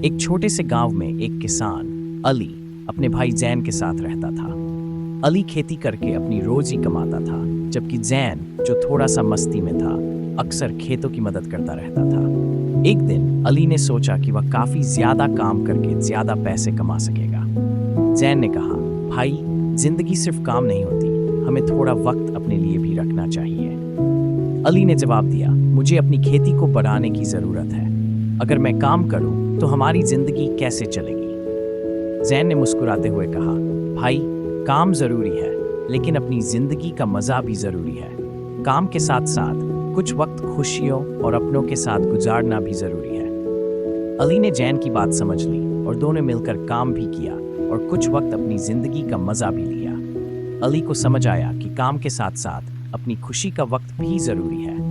एक छोटे से गांव में एक किसान अली अपने भाई जैन के साथ रहता था। अली खेती करके अपनी रोजी कमाता था, जबकि जैन, जो थोड़ा सा मस्ती में था, अक्सर खेतों की मदद करता रहता था। एक दिन अली ने सोचा कि वह काफी ज्यादा काम करके ज्यादा पैसे कमा सकेगा। जैन ने कहा, भाई, जिंदगी सिर्फ काम नहीं होती, हमें थोड़ा वक्त अपने लिए भी रखना चाहिए। अली ने जवाब दिया, मुझे अपनी खेती को बढ़ाने की जरूरत है। अगर मैं काम करूं तो हमारी जिंदगी कैसे चलेगी? जैन ने मुस्कुराते हुए कहा, भाई, काम जरूरी है, लेकिन अपनी जिंदगी का मजा भी जरूरी है। काम के साथ साथ कुछ वक्त खुशियों और अपनों के साथ गुजारना भी जरूरी है। अली ने जैन की बात समझ ली और दोनों मिलकर काम भी किया और कुछ वक्त अपनी जिंदगी का मजा भी लिया। अली को समझ आया कि काम के साथ साथ अपनी खुशी का वक्त भी जरूरी है।